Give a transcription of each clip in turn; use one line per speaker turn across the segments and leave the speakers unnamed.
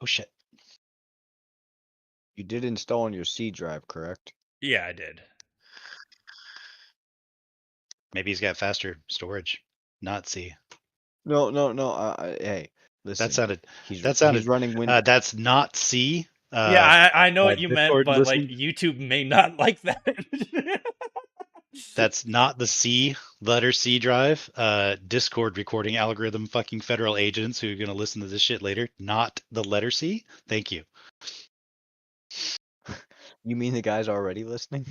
Oh shit.
You did install on your C drive, correct?
Yeah, I did.
Maybe he's got faster storage. Not C.
No. Hey, listen.
That sounded.
He's
He's
running Windows.
that's not C.
Yeah, I know what you meant,
Discord,
but like
listen.
YouTube may not like that.
That's not the C letter C drive. Discord recording algorithm fucking federal agents who are gonna listen to this shit later. Not the letter C. Thank you.
You mean the guy's already listening?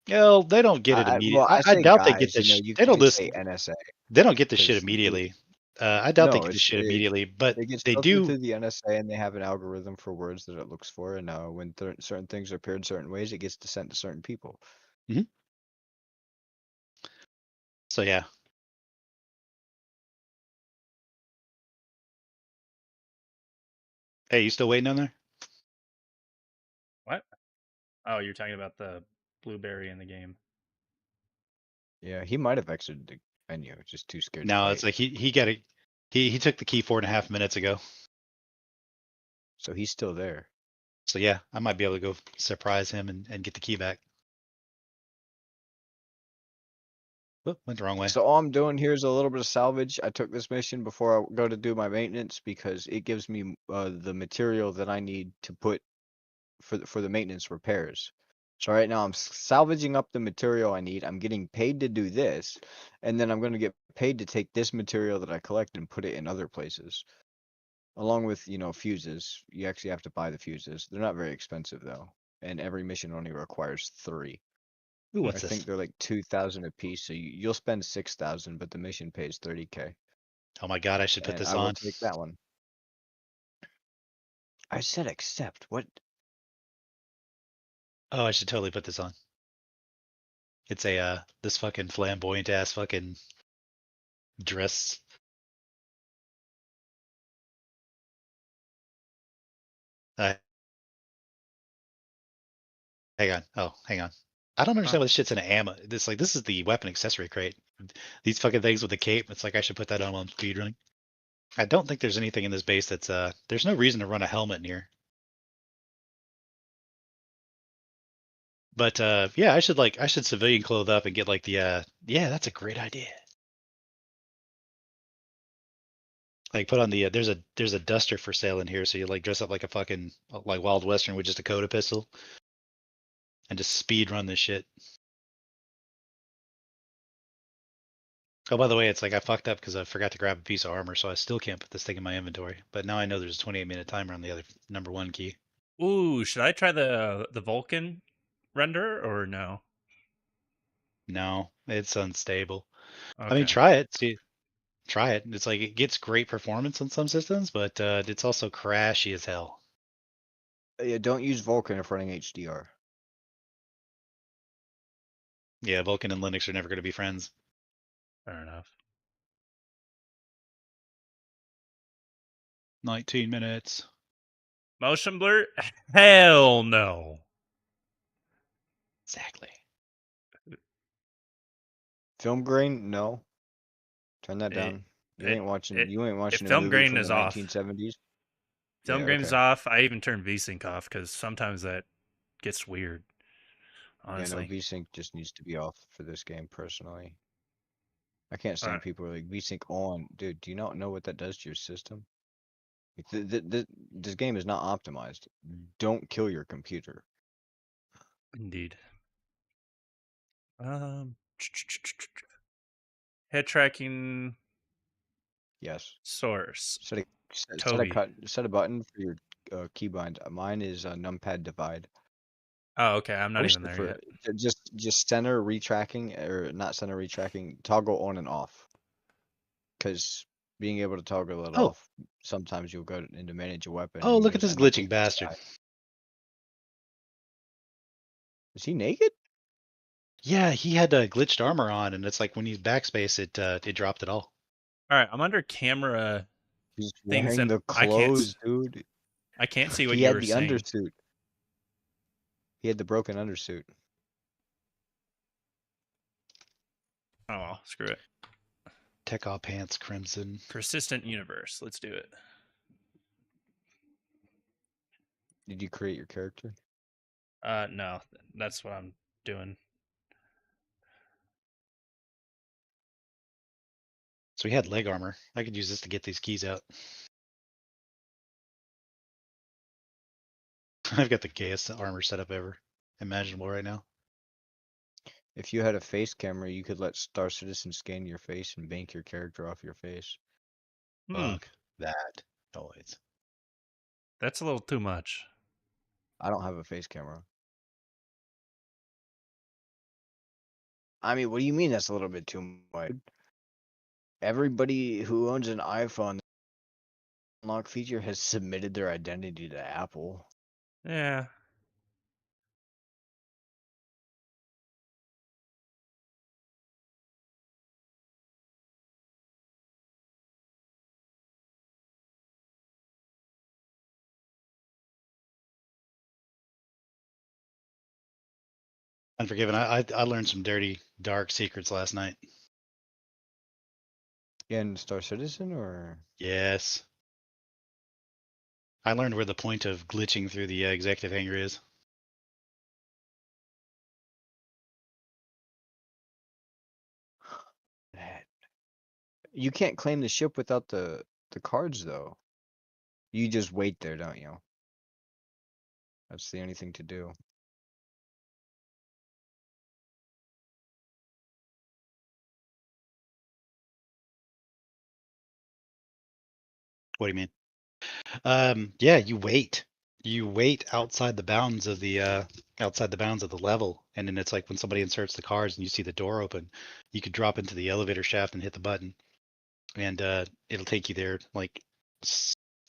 Well, they don't get it immediately.
Well, I
I
say
doubt they get
guys.
this.
You
They
could
don't
just say
listen.
NSA.
They don't get this shit
'Cause
immediately. I doubt they
No,
get this shit immediately, but
it gets
they
filtered
do.
through the NSA, and they have an algorithm for words that it looks for. And when certain things are paired certain ways, it gets sent to certain people.
So yeah. Hey, you still waiting on there?
What? Oh, you're talking about the blueberry in the game.
Yeah, he might have exited the menu. Just too scared to
No,
fight.
it's like he got it. He took the key 4.5 minutes ago.
So he's still there.
So yeah, I might be able to go surprise him and get the key back. Whoop, went the wrong way.
So all I'm doing here is a little bit of salvage. I took this mission before I go to do my maintenance because it gives me the material that I need to put for the maintenance repairs. So right now I'm salvaging up the material I need. I'm getting paid to do this, and then I'm going to get paid to take this material that I collect and put it in other places. Along with, fuses. You actually have to buy the fuses. They're not very expensive though, and every mission only requires 3.
Ooh,
I
what's
think
this?
they're like 2,000 a piece, so you'll spend 6,000, but the mission pays 30K.
Oh my god, I should put
And
this
I will
on.
take that one. I said accept. What?
Oh, I should totally put this on. It's a this fucking flamboyant ass fucking dress. Hang on. Oh, hang on. I don't understand why this shit's in an ammo. This is the weapon accessory crate. These fucking things with the cape. It's like I should put that on while I'm speedrunning. I don't think there's anything in this base that's there's no reason to run a helmet in here. But yeah, I should civilian clothe up and get like the yeah, that's a great idea. Like put on the there's a duster for sale in here, so you like dress up like a fucking like Wild Western with just a Coda pistol and just speed run this shit. Oh, by the way, it's like I fucked up because I forgot to grab a piece of armor, so I still can't put this thing in my inventory. But now I know there's a 28-minute timer on the other number 1 key.
Ooh, should I try the Vulcan render or no?
No, it's unstable.
Okay.
I mean, try it. See, try it. It's like it gets great performance on some systems, but it's also crashy as hell.
Yeah, don't use Vulkan if running HDR.
Yeah, Vulkan and Linux are never going to be friends.
Fair enough.
19 minutes.
Motion blur? Hell no.
Exactly.
Film grain? No. Turn that down. You ain't watching a
film
movie
grain
from
is
the
off.
1970s.
Film
Yeah,
grain is
okay.
off. I even turn VSync off because sometimes that gets weird. Honestly.
Yeah, no, VSync just needs to be off for this game personally. I can't stand people who are like VSync on. Dude, do you not know what that does to your system? Like, this game is not optimized. Don't kill your computer.
Indeed. Head tracking.
Yes.
Source.
Set
Toby.
a button for your keybind. Mine is numpad divide.
Oh, okay. I'm not
Push
even
it
there yet.
just center retracking or not center retracking. Toggle on and off. Because being able to toggle it
Oh,
off, sometimes you'll go into manage a weapon
oh,
and
look
you'll
at
just
this
end up
glitching
being this
bastard.
guy. Is he naked?
Yeah, he had glitched armor on, and it's like when you backspace it dropped it all.
All right, I'm under camera.
He's
Things
wearing
and
the clothes, dude.
I can't see what
He
you
had
were
the
saying.
undersuit. He had the broken undersuit.
Oh well, screw it.
Tech Op Pants Crimson.
Persistent universe. Let's do it.
Did you create your character?
No, that's what I'm doing.
So we had leg armor. I could use this to get these keys out. I've got the gayest armor setup ever imaginable right now.
If you had a face camera, you could let Star Citizen scan your face and bank your character off your face.
Fuck that noise.
That's a little too much.
I don't have a face camera. I mean, what do you mean that's a little bit too much? Everybody who owns an iPhone unlock feature has submitted their identity to Apple.
Yeah.
Unforgiven. I learned some dirty, dark secrets last night.
In Star Citizen or
Yes. I learned where the point of glitching through the executive hangar is.
that? You can't claim the ship without the cards though. You just wait there, don't you? That's the only thing to do.
What do you mean? Yeah, you wait. You wait outside the bounds of the level, and then it's like when somebody inserts the cards and you see the door open, you could drop into the elevator shaft and hit the button, and it'll take you there like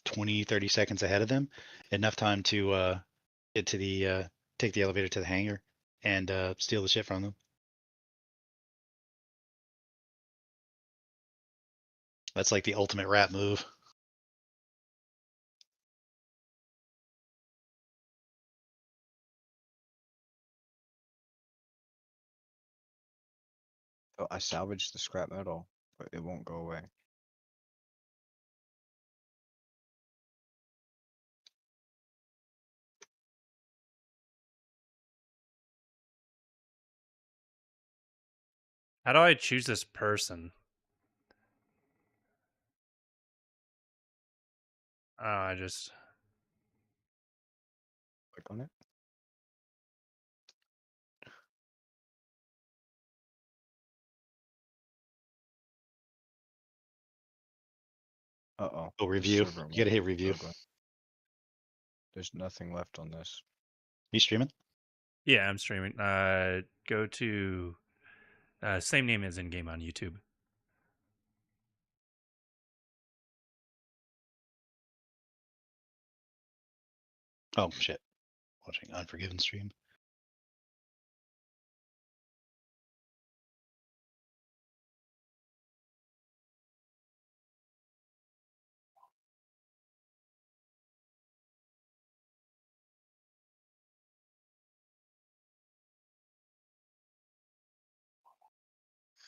20, 30 seconds ahead of them, enough time to get to the take the elevator to the hangar and steal the shit from them. That's like the ultimate rat move.
Oh, I salvaged the scrap metal, but it won't go away.
How do I choose this person? Oh, I just.
Click on it. Uh-oh.
Oh,
the
review.
server
You gotta hit
won't
review.
go. There's nothing left on this.
You streaming?
Yeah, I'm streaming. Go to same name as in game on YouTube.
Oh shit. Watching Unforgiven stream.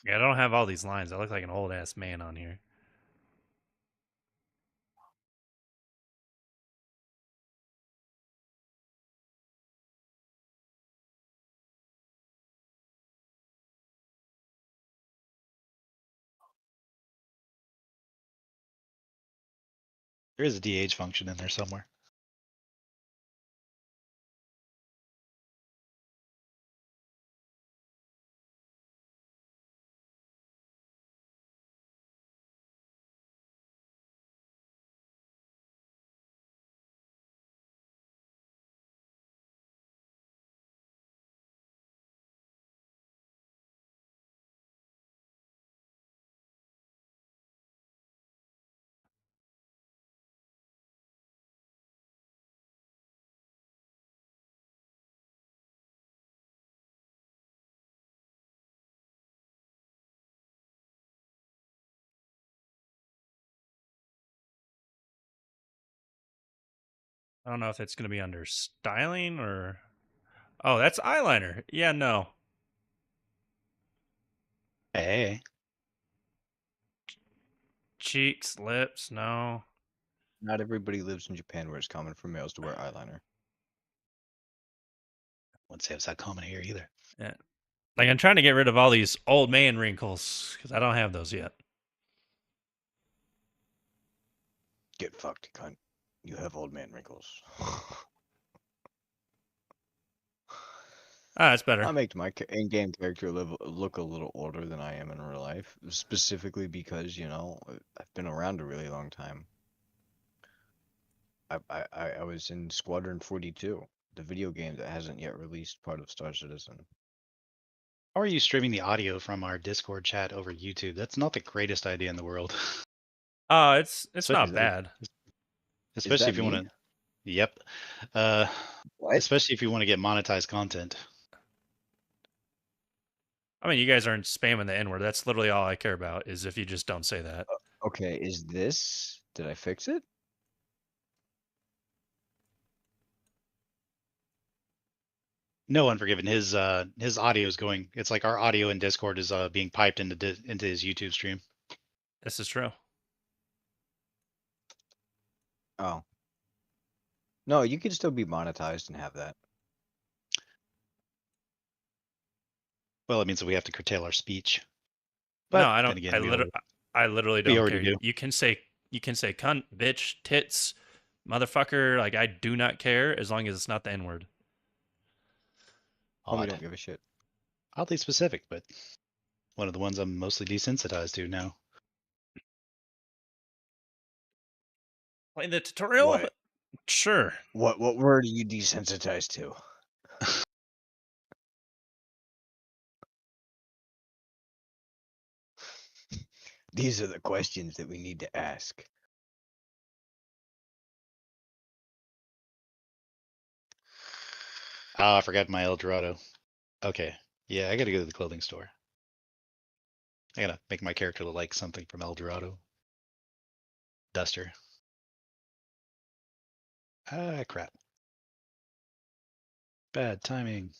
Yeah, I don't have all these lines. I look like an old ass man on here.
There is a DH function in there somewhere.
I don't know if it's going to be under styling or. Oh, that's eyeliner. Yeah, no.
Hey.
Cheeks, lips, no.
Not everybody lives in Japan where it's common for males to wear eyeliner.
Wouldn't say it was that common here either.
Like I'm trying to get rid of all these old man wrinkles because I don't have those yet.
Get fucked, cunt. You have old man wrinkles.
That's better.
I make my in-game character look a little older than I am in real life, specifically because, you know, I've been around a really long time. I was in Squadron 42, the video game that hasn't yet released part of Star Citizen.
How are you streaming the audio from our Discord chat over YouTube? That's not the greatest idea in the world.
Oh, it's
Especially-
not bad.
Especially
that
if you
me?
want to. Yep.
What?
Especially if you want to get monetized content.
I mean, you guys aren't spamming the N-word. That's literally all I care about is if you just don't say that.
Okay, is this... Did I fix it?
No, Unforgiven. His audio is going. It's like our audio in Discord is being piped into his YouTube stream.
This is true.
Oh. No, you can still be monetized and have that.
Well, it means that we have to curtail our speech.
No, I don't.
then again,
I literally
we
don't
already
care.
do.
You can say cunt, bitch, tits, motherfucker. Like I do not care as long as it's not the N-word.
Oh, we
Odd.
don't give a shit.
Oddly specific, but one of the ones I'm mostly desensitized to now.
Play the tutorial?
What?
Sure.
What word are you desensitized to? These are the questions that we need to ask.
Ah, I forgot my El Dorado. Okay. Yeah, I gotta go to the clothing store. I gotta make my character look like something from El Dorado. Duster. Ah, crap. Bad timing.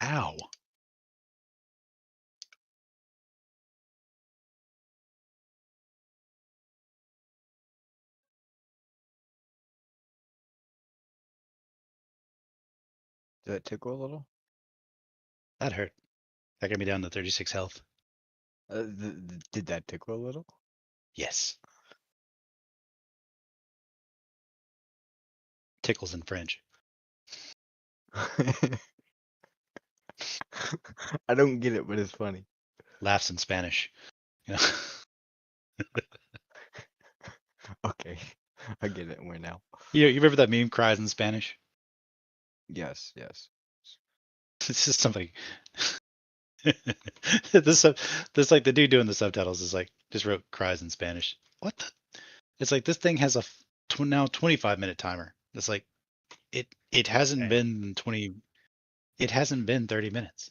Ow.
Did that tickle a little?
That hurt. That got me down to 36 health.
Did that tickle a little?
Yes. Tickles in French.
I don't get it, but it's funny.
Laughs in Spanish. You know?
Okay, I get it more now.
You remember that meme, cries in Spanish?
Yes, yes.
It's just something. this like the dude doing the subtitles is like just wrote cries in Spanish. What the? It's like this thing has a now 25-minute timer. It's like it hasn't
Dang.
been 20. It hasn't been 30 minutes.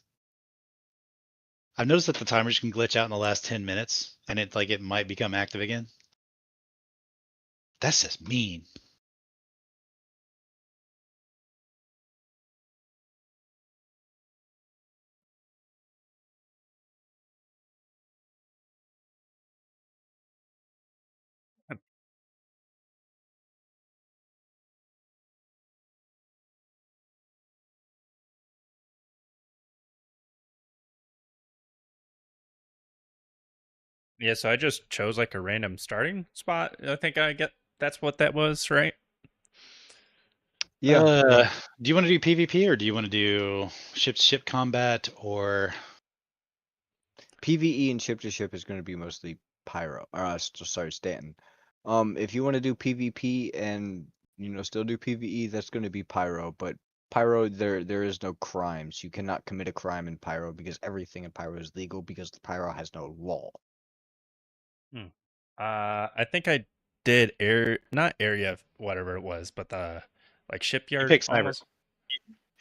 I've noticed that the timers can glitch out in the last 10 minutes, and it might become active again. That's just mean.
Yeah, so I just chose like a random starting spot. I think that's what that was, right?
Yeah.
Do you want to do PvP or do you want to do ship combat or?
PvE and ship to ship is going to be mostly Pyro. Sorry, Stanton. If you want to do PvP and still do PvE, that's going to be Pyro. But Pyro, there is no crimes. You cannot commit a crime in Pyro because everything in Pyro is legal because the Pyro has no law.
I think I did not area, whatever it was, but the like shipyard.
picked Cyber.
Almost.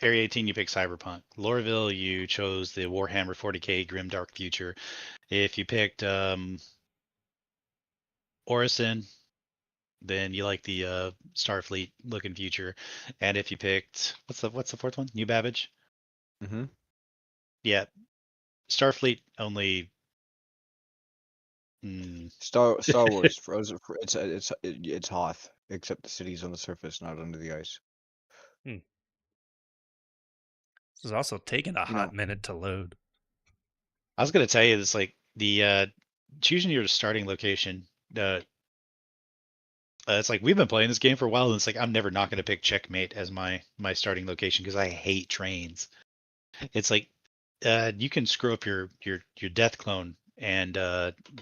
Area 18, you pick Cyberpunk. Lorville, you chose the Warhammer 40k Grimdark Future. If you picked Orison, then you like the Starfleet looking future. And if you picked what's the fourth one? New Babbage.
Mm-hmm.
Yeah, Starfleet only.
Star Wars Frozen. It's Hoth, except the city's on the surface, not under the ice.
This is also taking a
You
hot
know,
minute to load.
I was gonna tell you, it's like the choosing your starting location. It's like we've been playing this game for a while, and it's like I'm never not gonna pick Checkmate as my starting location because I hate trains. It's like you can screw up your death clone, and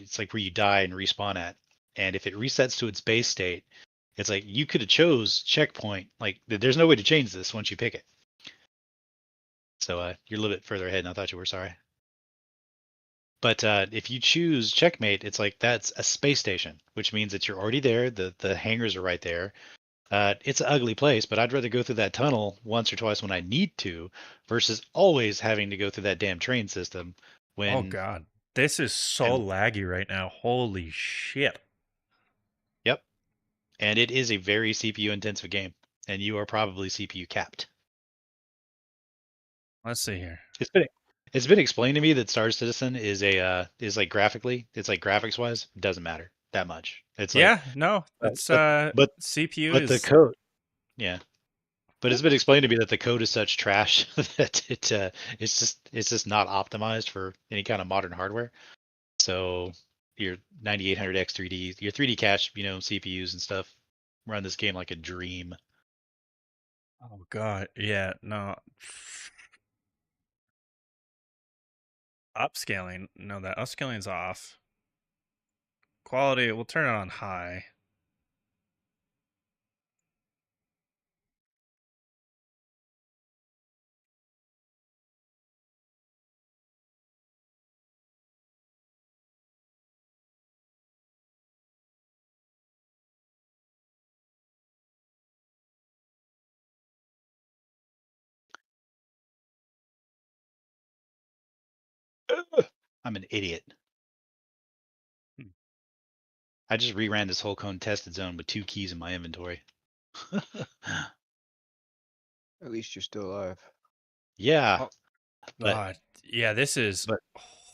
it's like where you die and respawn at. And if it resets to its base state, it's like you could have chose checkpoint. Like there's no way to change this once you pick it. So you're a little bit further ahead than I thought you were. Sorry. But if you choose checkmate, it's like that's a space station, which means that you're already there. The hangars are right there. It's an ugly place, but I'd rather go through that tunnel once or twice when I need to, versus always having to go through that damn train system.
Oh
When
god, this is so
and
laggy right now. Holy shit!
yep, and it is a very CPU intensive game, and you are probably CPU capped.
Let's see here.
It's been explained to me that Star Citizen is like graphically, it's like graphics wise, doesn't matter that much. It's like,
Yeah, no, it's
but but
CPU
but the
is
code, yeah. But it's been explained to me that the code is such trash that it's just not optimized for any kind of modern hardware. So your 9800X 3D, your 3D cache, CPUs and stuff run this game like a dream.
oh god, yeah, no. Upscaling, no, that upscaling's off. Quality, we'll turn it on high.
I'm an idiot.
Hmm.
I just reran this whole contested zone with 2 keys in my inventory.
at least you're still alive.
Yeah,
Oh
but
god, yeah, this is.
but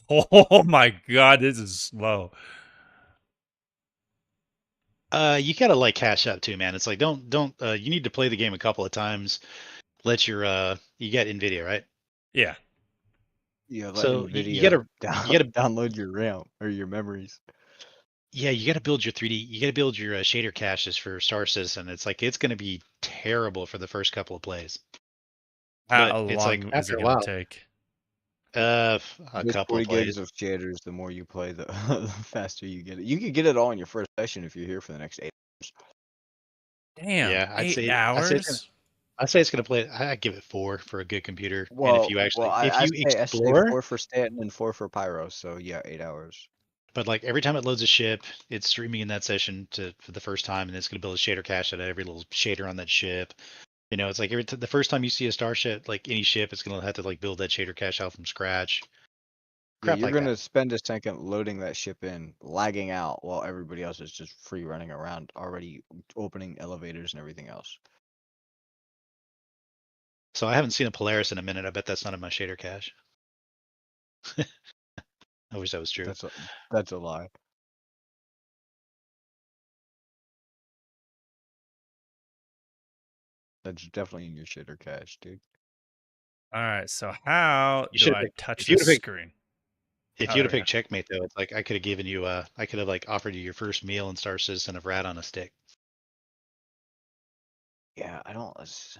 Oh my god, this is slow.
you gotta like cash up too, man. It's like don't you need to play the game a couple of times. Let your you got Nvidia, right?
Yeah, let
So you
Nvidia
gotta you gotta
download your RAM or your memories.
yeah, you gotta build your 3D. You gotta build your shader caches for Star Citizen. It's like it's gonna be terrible for the first couple of plays, but
How
it's like
long is
after
it
a
gonna
while,
take?
a
There's
couple of
40 gigs
plays.
of shaders. The more you play, the, the faster you get it. You can get it all in your first session if you're here for the next 8 hours.
Damn,
Yeah,
eight
I'd say it's gonna
hours?
I'd say it's gonna play. I give it 4 for a good computer. And if
Well,
you
well,
actually
I,
if
I
you
say I say
explore,
4 for Stanton and 4 for Pyro. So yeah, 8 hours.
but like every time it loads a ship, it's streaming in that session for the first time, and it's gonna build a shader cache out of every little shader on that ship. It's like the first time you see a starship, like any ship, it's gonna have to like build that shader cache out from scratch.
Yeah,
Crap
you're
like that.
gonna spend a second loading that ship in, lagging out while everybody else is just free running around, already opening elevators and everything else.
So I haven't seen a Polaris in a minute. I bet that's not in my shader cache. I wish that was true.
That's a lie. That's definitely in your shader cache, dude.
All right, so how
You
do
should have
I
picked
touch
if you
the
would have picked
screen?
if
Oh,
you'd
there
have
we go.
picked checkmate though. It's like I could have given you I could have like offered you your first meal in Star Citizen of rat on a stick.
Yeah, I don't. It's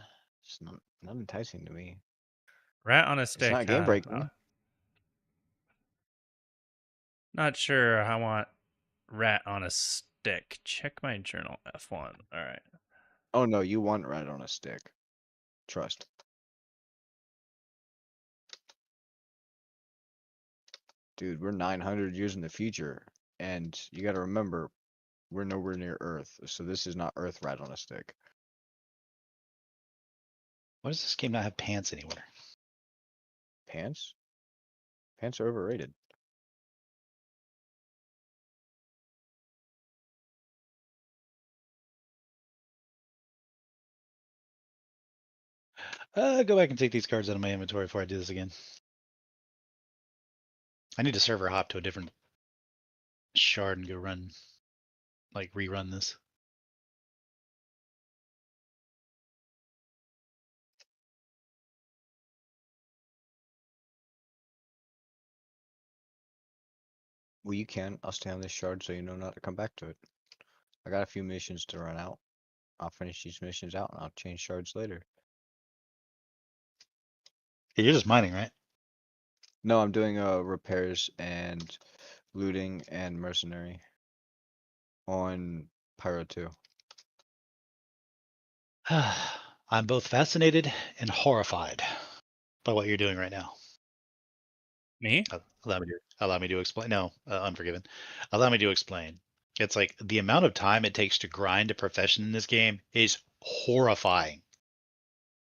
not enticing to me.
Rat on a
It's
stick,
not game
huh?
breaking.
Not sure I want rat on a stick. Check my journal, F1. All right.
Oh no, you want right on a stick. Trust. Dude, we're 900 years in the future, and you got to remember, we're nowhere near Earth, so this is not Earth right on a stick.
Why does this game not have pants anywhere?
Pants? Pants are overrated.
Go back and take these cards out of my inventory before I do this again. I need to server hop to a different shard and go run, like rerun this.
Well, you can. I'll stay on this shard so you know not to come back to it. I got a few missions to run out. I'll finish these missions out and I'll change shards later.
Hey, you're just mining, right?
No, I'm doing repairs and looting and mercenary on Pyro 2.
I'm both fascinated and horrified by what you're doing right now.
Me?
Allow me to explain. No, Unforgiven. Allow me to explain. It's like the amount of time it takes to grind a profession in this game is horrifying.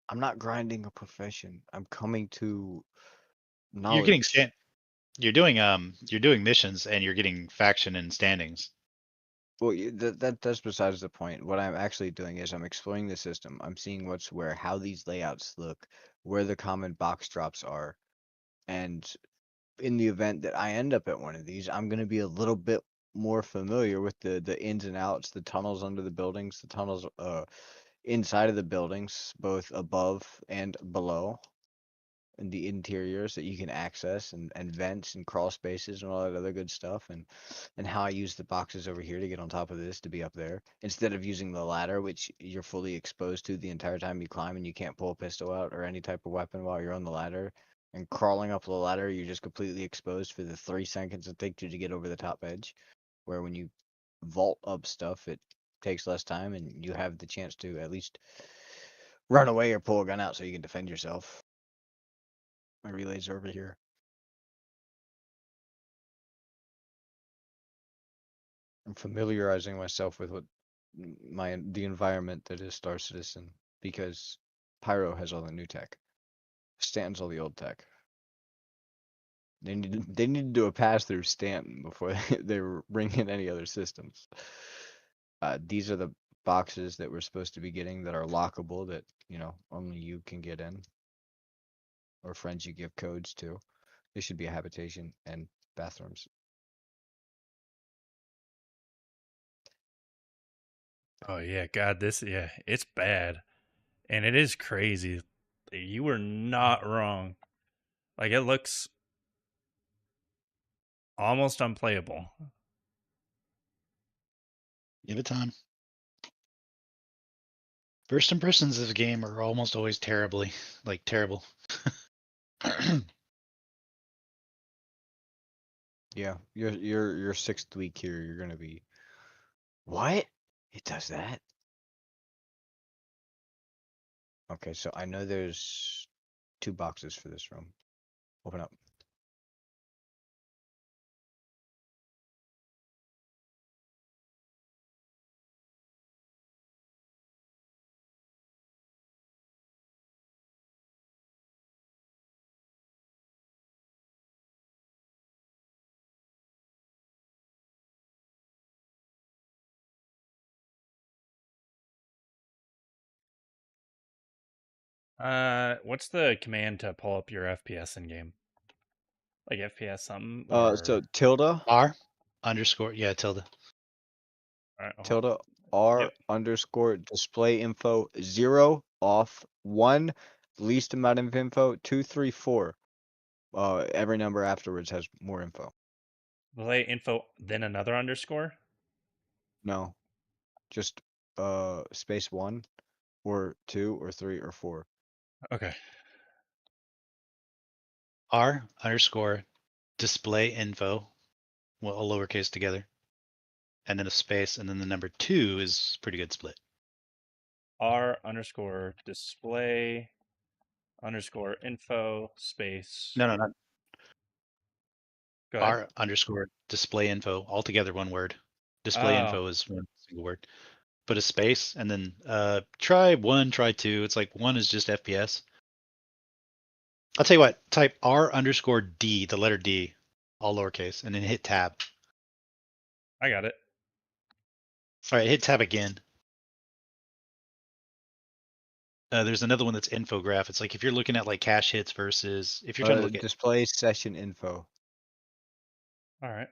I'm not grinding a profession. I'm coming to
You're getting
knowledge.
you're doing missions and you're getting faction and standings.
Well, that's besides the point. What I'm actually doing is I'm exploring the system. I'm seeing what's where, how these layouts look, where the common box drops are, and in the event that I end up at one of these, I'm going to be a little bit more familiar with the ins and outs, the tunnels under the buildings, the tunnels inside of the buildings, both above and below, and the interiors that you can access, and vents and crawl spaces and all that other good stuff, and how I use the boxes over here to get on top of this to be up there instead of using the ladder, which you're fully exposed to the entire time you climb, and you can't pull a pistol out or any type of weapon while you're on the ladder. And crawling up the ladder, you're just completely exposed for the 3 seconds it takes you to get over the top edge. Where when you vault up stuff, it takes less time and you have the chance to at least run away or pull a gun out so you can defend yourself. My relays are over here. I'm familiarizing myself with what the environment that is Star Citizen, because Pyro has all the new tech. Stanton's all the old tech. They need to do a pass through Stanton before they bring in any other systems. These are the boxes that we're supposed to be getting that are lockable, that only you can get in, or friends you give codes to. This should be a habitation and bathrooms.
Oh yeah, God, it's bad. And it is crazy. You were not wrong. Like it looks almost unplayable.
Give it time. First impressions of a game are almost always terrible.
Yeah, your 6th week here, you're gonna be, what? It does that? Okay, so I know there's 2 boxes for this room. Open up.
What's the command to pull up your FPS in game? Like FPS something?
So tilde
R underscore tilde.
Alright, hold on.
tilde R
Yep.
underscore display info 0 off 1 least amount of info 2 3 4. Every number afterwards has more info.
Play info then another underscore?
No, just space 1 or 2 or 3 or 4.
Okay.
R underscore display info, well, all lowercase together, and then a space, and then the number 2 is pretty good split.
R underscore display underscore info space.
No, not
Go ahead.
R underscore display info, all together one word. Display
Oh.
info is one single word. Put a space and then try 1, try 2. It's like 1 is just FPS. I'll tell you what, type R underscore D, the letter D, all lowercase, and then hit tab.
I got it.
All right, hit tab again. There's another one that's infograph. It's like if you're looking at like cache hits versus if you're trying to look at
Display session info.
All right.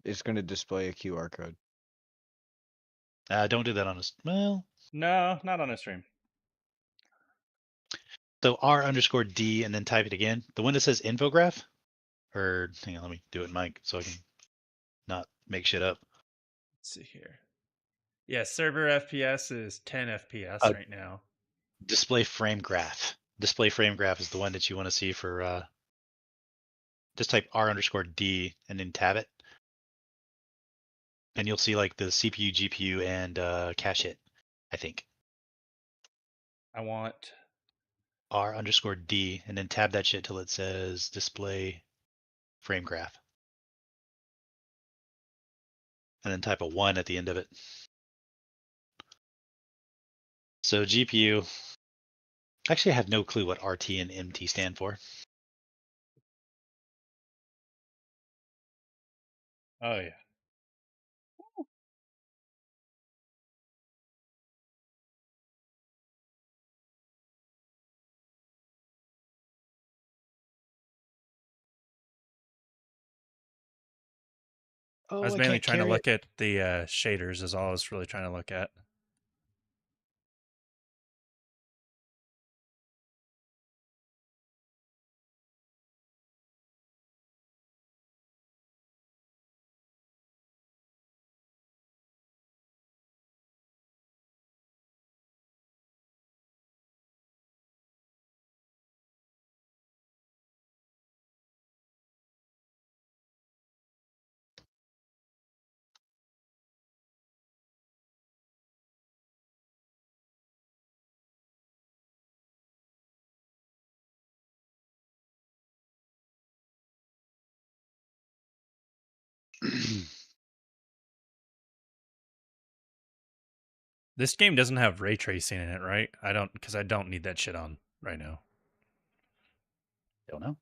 It's going to display a QR code.
Don't do that on us. Well,
No, not on a stream.
so R_D and then type it again. The one that says infograph, or hang on, let me do it in mic so I can not make shit up.
Let's see here. Yeah, server FPS is 10 FPS right now.
Display frame graph. Display frame graph is the one that you want to see for. Just type R_D and then tab it, and you'll see like the CPU, GPU, and cache hit. I think
I want
R_D and then tab that shit till it says display frame graph, and then type a 1 at the end of it. So GPU. Actually, I have no clue what RT and MT stand for.
Oh yeah.
Oh,
I was mainly trying to look at the shaders is all I was really trying to look at. This game doesn't have ray tracing in it, right? Because I don't need that shit on right now.
Don't know.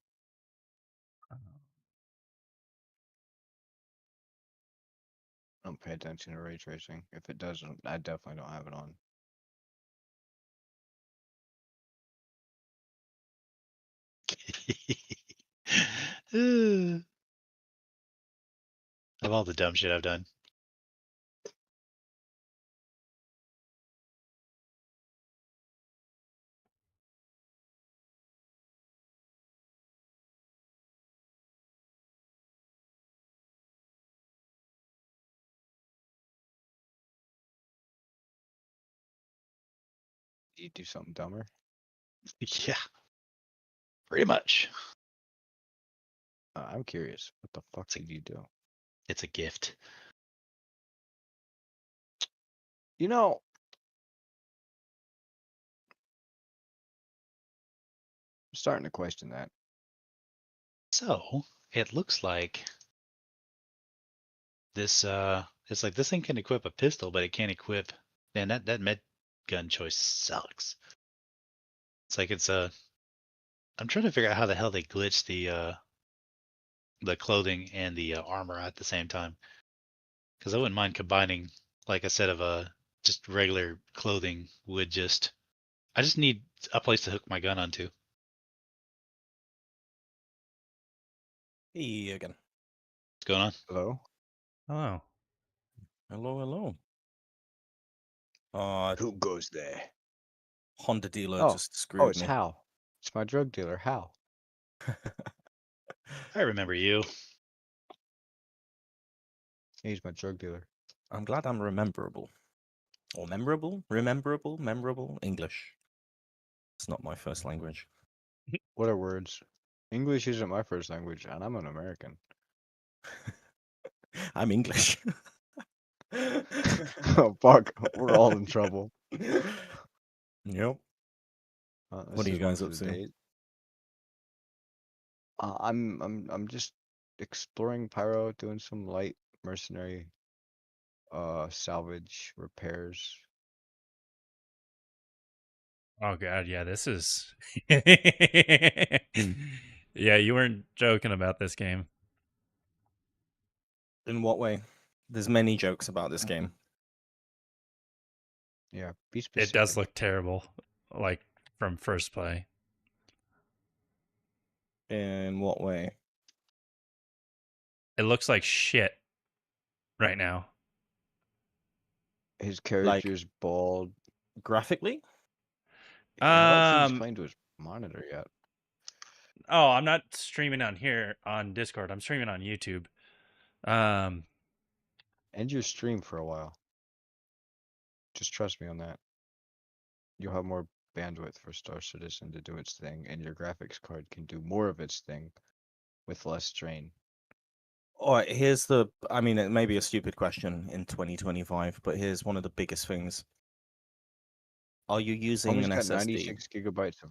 Don't pay attention to ray tracing. If it doesn't, I definitely don't have it on.
Of all the dumb shit I've done.
Do you do something dumber?
Yeah. Pretty much.
I'm curious. What the fuck did you do?
It's a gift.
You know, I'm starting to question that.
So it looks like this it's like this thing can equip a pistol, but it can't equip. Man, that med gun choice sucks. It's like I'm trying to figure out how the hell they glitch the clothing and the armor at the same time. Because I wouldn't mind combining like a set of just regular clothing would just. I just need a place to hook my gun onto.
Hey again.
What's going on?
Hello?
Oh.
Hello.
Who goes there?
Honda dealer
Oh.
just screwed
Oh, it's
me.
Hal. It's my drug dealer, Hal.
I remember you.
He's my drug dealer.
I'm glad I'm rememberable. Or memorable? Memorable? English. It's not my first language.
What are words? English isn't my first language, and I'm an American.
I'm English.
Oh, fuck. We're all in trouble.
Yep. What are you guys up to?
I'm just exploring Pyro, doing some light mercenary salvage repairs.
Oh god, yeah, this is Yeah, you weren't joking about this game.
In what way? There's many jokes about this game.
Yeah, be specific.
It does look terrible, like from first play.
In what way?
it looks like shit right now.
His character's bald.
Graphically,
I don't think he's
Um,
playing to his monitor yet.
oh, I'm not streaming on here on Discord. I'm streaming on YouTube.
End your stream for a while. Just trust me on that. You'll have more bandwidth for Star Citizen to do its thing, and your graphics card can do more of its thing with less strain.
all right. Here's the. I mean, it may be a stupid question in 2025, but here's one of the biggest things. Are you using
Homie's
an
got
SSD?
96 gigabytes of